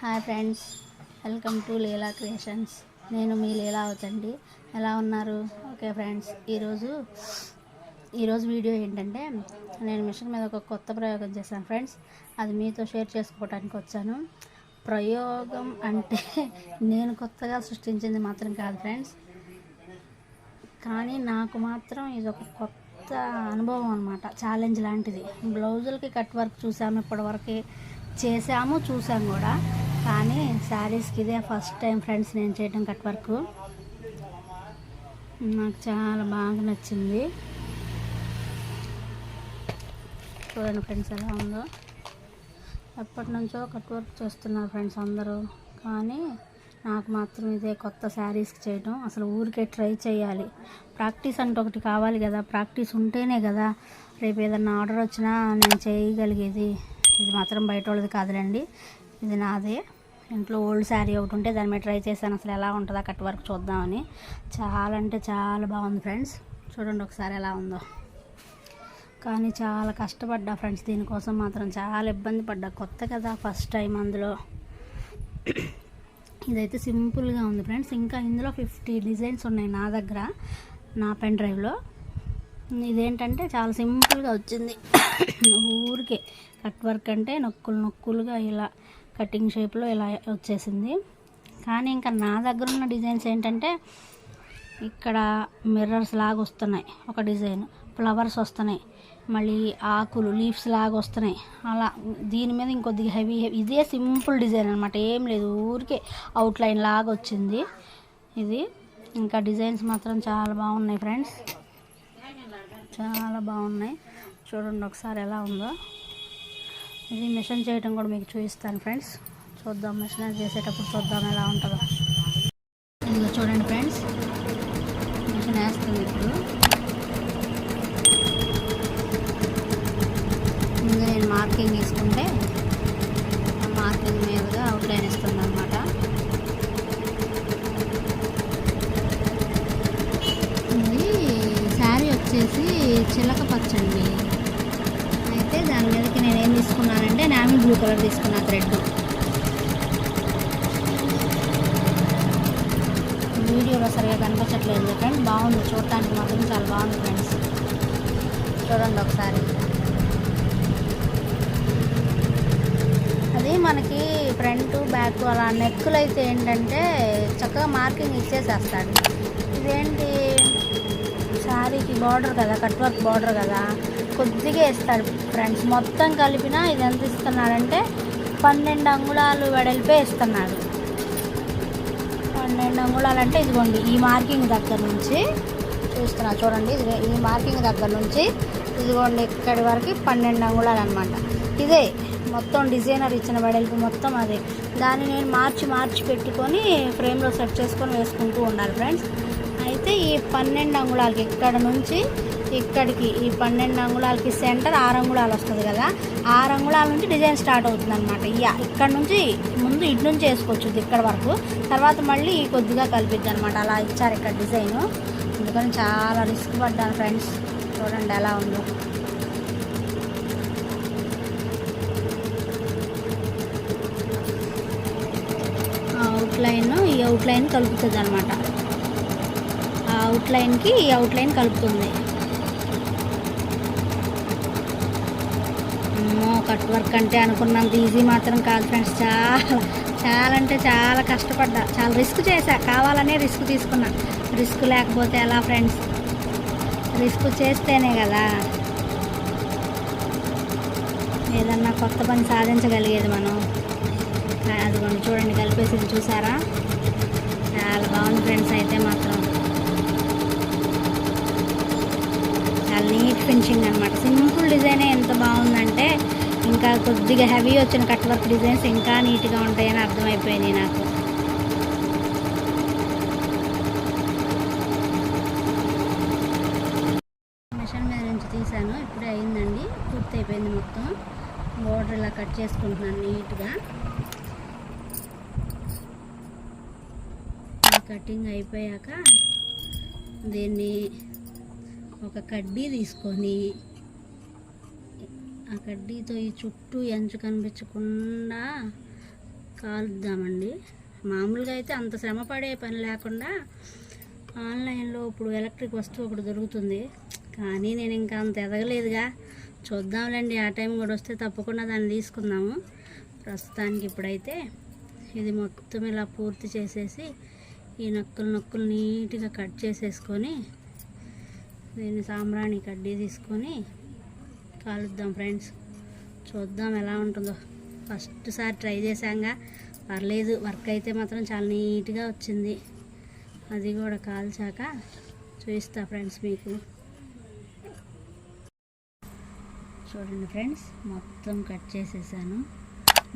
Hi friends, welcome to Leela creations. నేను మీ లీలా అవుతండి. ఎలా ఉన్నారు? ఓకే ఫ్రెండ్స్, ఈరోజు వీడియో ఏంటంటే నేను మిషన్ మీద ఒక కొత్త ప్రయోగం చేశాను ఫ్రెండ్స్. అది మీతో షేర్ చేసుకోవడానికి వచ్చాను. ప్రయోగం అంటే నేను కొత్తగా సృష్టించింది మాత్రం కాదు ఫ్రెండ్స్, కానీ నాకు మాత్రం ఇది ఒక కొత్త అనుభవం అనమాట. ఛాలెంజ్ లాంటిది. బ్లౌజులకి కట్ వర్క్ చూసాము, ఇప్పటివరకు చూసాము కూడా, కానీ శారీస్కి ఇదే ఫస్ట్ టైం ఫ్రెండ్స్ నేను చేయడం కట్ వర్క్. నాకు చాలా బాగా నచ్చింది. చూడండి ఫ్రెండ్స్ ఎలా ఉందో. ఎప్పటి నుంచో కట్ వర్క్ చేస్తున్నారు ఫ్రెండ్స్ అందరూ, కానీ నాకు మాత్రం ఇదే కొత్త శారీస్కి చేయడం. అసలు ఊరికే ట్రై చేయాలి. ప్రాక్టీస్ అంటే ఒకటి కావాలి కదా, ప్రాక్టీస్ ఉంటేనే కదా రేపు ఏదన్నా ఆర్డర్ వచ్చినా నేను చేయగలిగేది. ఇది మాత్రం బయట వాళ్ళది కాదులేండి, ఇది నాదే. ఇంట్లో ఓల్డ్ శారీ ఒకటి ఉంటే దాని మీద ట్రై చేశాను, అసలు ఎలా ఉంటుందో కట్ వర్క్ చూద్దామని. చాలా అంటే చాలా బాగుంది ఫ్రెండ్స్. చూడండి ఒకసారి ఎలా ఉందో. కానీ చాలా కష్టపడ్డా ఫ్రెండ్స్, దీనికోసం మాత్రం చాలా ఇబ్బంది పడ్డా. కొత్త కదా, ఫస్ట్ టైం అందులో. ఇదైతే సింపుల్గా ఉంది ఫ్రెండ్స్. ఇంకా ఇందులో 50 డిజైన్స్ ఉన్నాయి నా దగ్గర, నా పెన్ డ్రైవ్లో. ఇదేంటంటే చాలా సింపుల్గా వచ్చింది. ఊరికే కట్ వర్క్ అంటే నొక్కులుగా ఇలా కటింగ్ షేప్లో ఇలా వచ్చేసింది. కానీ ఇంకా నా దగ్గర ఉన్న డిజైన్స్ ఏంటంటే ఇక్కడ మిర్రర్స్ లాగా వస్తున్నాయి, ఒక డిజైన్ ఫ్లవర్స్ వస్తున్నాయి, మళ్ళీ ఆకులు లీవ్స్ లాగా వస్తున్నాయి. అలా దీని మీద ఇంకొద్దిగా హెవీ ఇదే సింపుల్ డిజైన్ అనమాట, ఏం లేదు, ఊరికే అవుట్లైన్ లాగా వచ్చింది ఇది. ఇంకా డిజైన్స్ మాత్రం చాలా బాగున్నాయి ఫ్రెండ్స్, చాలా బాగున్నాయి. చూడండి ఒకసారి ఎలా ఉందో. ఇది మిషన్ చేయడం కూడా మీకు చూపిస్తాను ఫ్రెండ్స్. చూద్దాం, మిషన్ చేసేటప్పుడు చూద్దాం ఎలా ఉంటుందో. ఇందులో చూడండి ఫ్రెండ్స్, మిషన్ వేస్తుంది ఇప్పుడు. ముందు నేను మార్కింగ్ తీసుకుంటే మార్కింగ్ మీదుగా అవుట్లైన్ ఇస్తుంది అనమాట. ఇది శారీ వచ్చేసి చిలక పచ్చండి. అయితే దాని మీదకి నేను ఏం తీసుకున్నానంటే నావీ బ్లూ కలర్ తీసుకున్నా థ్రెడ్. వీడియోలో సరిగా కనిపించట్లేదు ఫ్రెండ్స్, బాగుంది చూడటానికి మాత్రం చాలా బాగుంది ఫ్రెండ్స్. చూడండి ఒకసారి. అది మనకి ఫ్రంట్ బ్యాక్ అలా నెక్కులు అయితే ఏంటంటే చక్కగా మార్కింగ్ ఇచ్చేసేస్తాడు. ఇదేంటి శారీకి బార్డర్ కదా, కట్ వర్క్ బార్డర్ కదా, కొద్దిగా ఇస్తాడు ఫ్రెండ్స్. మొత్తం కలిపినా ఇది ఎంత ఇస్తున్నాడంటే 12 అంగుళాలు వెడల్పే ఇస్తున్నాడు. 12 అంగుళాలు అంటే ఇదిగోండి, ఈ మార్కింగ్ దగ్గర నుంచి చూస్తున్నా చూడండి, ఈ మార్కింగ్ దగ్గర నుంచి ఇదిగోండి ఇక్కడి వరకు 12 అంగుళాలు అనమాట. ఇదే మొత్తం డిజైనర్ ఇచ్చిన వెడల్పు మొత్తం అదే. దాన్ని నేను మార్చి పెట్టుకొని ఫ్రేమ్లో సెట్ చేసుకొని వేసుకుంటూ ఉండాలి ఫ్రెండ్స్. అయితే ఈ 12 అంగుళాలకి ఇక్కడ నుంచి ఇక్కడికి, ఈ 12 అంగుళాలకి సెంటర్ 6 అంగుళాలు వస్తుంది కదా, 6 అంగుళాల నుంచి డిజైన్ స్టార్ట్ అవుతుంది అనమాట. ఇక్కడ నుంచి ముందు ఇటు నుంచి వేసుకోవచ్చు ఇక్కడ వరకు, తర్వాత మళ్ళీ కొద్దిగా కలిపిద్ది అనమాట. అలా ఇచ్చారు ఇక్కడ డిజైను. అందుకని చాలా రిస్క్ పడ్డాను ఫ్రెండ్స్. చూడండి ఎలా ఉందో. ఈ అవుట్లైన్ కలుపుతుంది అనమాట. ఆ అవుట్లైన్కి ఈ అవుట్లైన్ కలుపుతుంది. కట్ వర్క్ అంటే అనుకున్నంత ఈజీ మాత్రం కాదు ఫ్రెండ్స్. చాలా అంటే చాలా కష్టపడ్డా, చాలా రిస్క్ చేశా, కావాలనే రిస్క్ తీసుకున్నా. రిస్క్ లేకపోతే ఎలా ఫ్రెండ్స్? రిస్క్ చేస్తేనే కదా ఏదన్నా కొత్త పని సాధించగలిగేది మనం. అదిగోండి చూడండి, కలిపేసి చూసారా, చాలా బాగుంది ఫ్రెండ్స్. అయితే మాత్రం చాలా నీట్ ఫినిషింగ్ అనమాట. సింపుల్ డిజైనే ఎంత బాగుందంటే ఇంకా కొద్దిగా హెవీ వచ్చిన కట్ వర్క్ డిజైన్స్ ఇంకా నీట్గా ఉంటాయని అర్థమైపోయింది నాకు. మిషన్ మీద నుంచి తీసాను, ఇప్పుడే అయిందండి, పూర్తి అయిపోయింది మొత్తం. బోర్డర్ ఇలా కట్ చేసుకుంటున్నాను నీట్గా. కటింగ్ అయిపోయాక దీన్ని ఒక కడ్డీ తీసుకొని ఆ కడ్డీతో ఈ చుట్టూ ఎంచు కనిపించకుండా కాలుద్దామండి. మామూలుగా అయితే అంత శ్రమ పడే పని లేకుండా ఆన్లైన్లో ఇప్పుడు ఎలక్ట్రిక్ వస్తువు ఒకటి దొరుకుతుంది, కానీ నేను ఇంకా అంత ఎదగలేదుగా. చూద్దాంలేండి, ఆ టైం కూడా వస్తే తప్పకుండా దాన్ని తీసుకుందాము. ప్రస్తుతానికి ఇప్పుడైతే ఇది మొత్తం ఇలా పూర్తి చేసేసి ఈ నొక్కులు నీట్గా కట్ చేసేసుకొని దీన్ని సాంబ్రాణి కడ్డీ తీసుకొని కాలుద్దాం ఫ్రెండ్స్. చూద్దాం ఎలా ఉంటుందో. ఫస్ట్ సారి ట్రై చేశాంగా, పర్లేదు. వర్క్ అయితే మాత్రం చాలా నీట్గా వచ్చింది. అది కూడా కాల్చాక చూపిస్తా ఫ్రెండ్స్ మీకు. చూడండి ఫ్రెండ్స్, మొత్తం కట్ చేసేసాను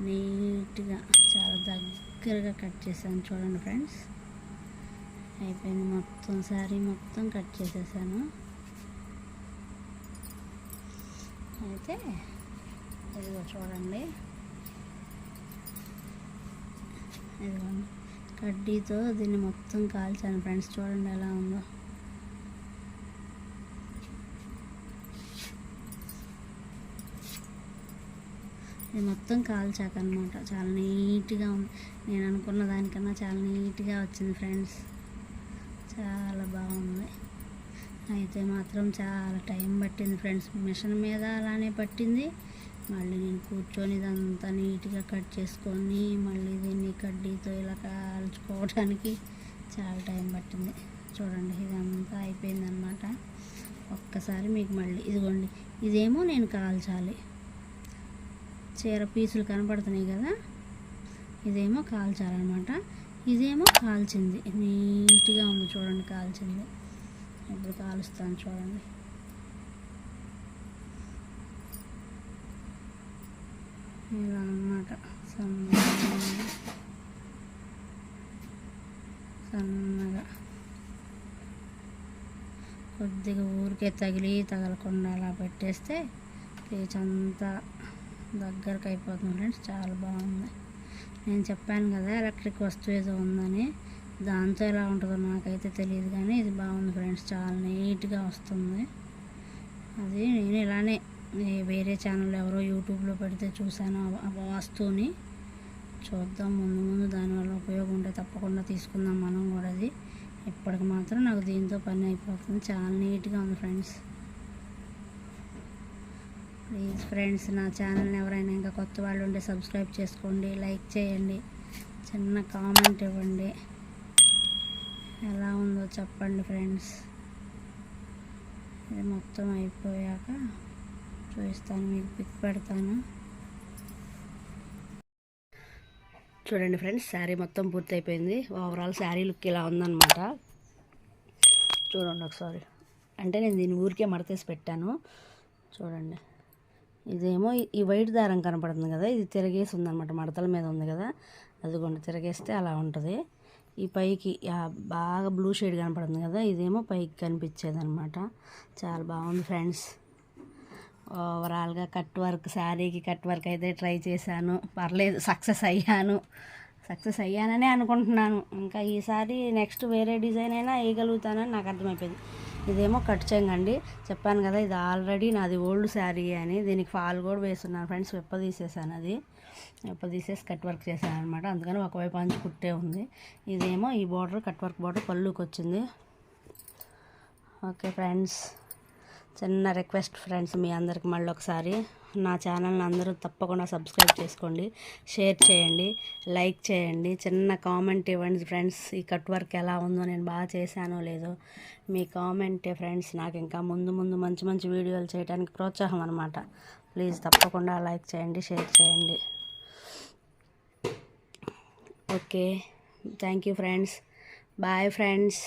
నీట్గా, చాలా దగ్గరగా కట్ చేశాను. చూడండి ఫ్రెండ్స్, అయిపోయింది. మొత్తం శారీ మొత్తం కట్ చేసేసాను. అయితే ఇదిగో చూడండి, ఇదిగో కడ్డీతో దీన్ని మొత్తం కాల్చాను ఫ్రెండ్స్. చూడండి ఎలా ఉందో. ఇది మొత్తం కాల్చాక అనమాట చాలా నీట్గా ఉంది. నేను అనుకున్న దానికన్నా చాలా నీట్గా వచ్చింది ఫ్రెండ్స్, చాలా బాగుంది. అయితే మాత్రం చాలా టైం పట్టింది ఫ్రెండ్స్. మిషన్ మీద అలానే పట్టింది, మళ్ళీ నేను కూర్చొని ఇదంతా నీట్గా కట్ చేసుకొని మళ్ళీ దీన్ని కడ్డీతో ఇలా కాల్చుకోవడానికి చాలా టైం పట్టింది. చూడండి, ఇదంతా అయిపోయిందనమాట. ఒక్కసారి మీకు మళ్ళీ ఇదిగోండి, ఇదేమో నేను కాల్చాలి. చీర పీసులు కనపడుతున్నాయి కదా, ఇదేమో కాల్చాలన్నమాట. ఇదేమో కాల్చింది, నీట్గా ఉంది. చూడండి కాల్చింది. ఇప్పుడు కాలుస్తాను చూడండి. ఇలా అన్నమాట, సన్నగా కొద్దిగా ఊరికే తగలకుండా అలా పెట్టేస్తే పీచ్ అంతా దగ్గరకు అయిపోతుంది ఫ్రెండ్స్. చాలా బాగుంది. నేను చెప్పాను కదా ఎలక్ట్రిక్ వస్తువు ఏదో ఉందని, దాంతో ఎలా ఉంటుందో నాకైతే తెలియదు, కానీ ఇది బాగుంది ఫ్రెండ్స్, చాలా నీట్గా వస్తుంది. అది నేను ఇలానే వేరే ఛానల్ ఎవరో యూట్యూబ్లో పెడితే చూశాను ఆ వస్తువుని. చూద్దాం, ముందు దానివల్ల ఉపయోగం ఉంటే తప్పకుండా తీసుకుందాం మనం కూడా. అది ఇప్పటికి మాత్రం నాకు దీంతో పని అయిపోతుంది. చాలా నీట్గా ఉంది ఫ్రెండ్స్. ప్లీజ్ ఫ్రెండ్స్, నా ఛానల్ని ఎవరైనా ఇంకా కొత్త వాళ్ళు ఉంటే సబ్స్క్రైబ్ చేసుకోండి, లైక్ చేయండి, చిన్న కామెంట్ ఇవ్వండి, ఎలా ఉందో చెప్పండి ఫ్రెండ్స్. ఇది మొత్తం అయిపోయాక చూపిస్తాను మీకు, పిక్ పెడతాను. చూడండి ఫ్రెండ్స్, శారీ మొత్తం పూర్తి అయిపోయింది. ఓవరాల్ శారీ లుక్ ఇలా ఉందన్నమాట. చూడండి ఒకసారి. అంటే నేను దీన్ని ఊరికే మడతేసి పెట్టాను. చూడండి, ఇదేమో ఈ వైట్ దారం కనపడుతుంది కదా, ఇది తిరగేసి ఉందన్నమాట, మడతల మీద ఉంది కదా, అదిగోండి తిరగేస్తే అలా ఉంటుంది. ఈ పైకి బాగా బ్లూ షేడ్ కనపడుతుంది కదా, ఇదేమో పైకి కనిపించేది అనమాట. చాలా బాగుంది ఫ్రెండ్స్. ఓవరాల్గా కట్ వర్క్, శారీకి కట్ వర్క్ అయితే ట్రై చేశాను, పర్లేదు, సక్సెస్ అయ్యాననే అనుకుంటున్నాను. ఇంకా ఈసారి నెక్స్ట్ వేరే డిజైన్ అయినా వేయగలుగుతానని నాకు అర్థమైపోయింది. ఇదేమో కట్ చెంగండి, చెప్పాను కదా ఇది ఆల్రెడీ నాది ఓల్డ్ శారీ అని. దీనికి ఫాల్ కూడా వేస్తున్నాను ఫ్రెండ్స్, విప్పదీసేసాను. అది విప్పదీసేసి కట్ వర్క్ చేశాను అనమాట, అందుకని ఒకవైపు అంచు కుట్టే ఉంది. ఇదేమో ఈ బార్డర్ కట్ వర్క్ బార్డర్ పళ్ళుకి వచ్చింది. ఓకే ఫ్రెండ్స్, చిన్న రిక్వెస్ట్ ఫ్రెండ్స్ మీ అందరికి, మళ్ళీ ఒకసారి నా ఛానల్ని అందరూ తప్పకుండా సబ్స్క్రైబ్ చేసుకోండి, షేర్ చేయండి, లైక్ చేయండి, చిన్న కామెంట్ ఇవ్వండి ఫ్రెండ్స్. ఈ కట్ వర్క్ ఎలా ఉందో, నేను బాగా చేశానో లేదో మీ కామెంటే ఫ్రెండ్స్ నాకు ఇంకా ముందు మంచి మంచి వీడియోలు చేయడానికి ప్రోత్సాహం అనమాట. ప్లీజ్ తప్పకుండా లైక్ చేయండి, షేర్ చేయండి. Okay, thank you friends, bye friends.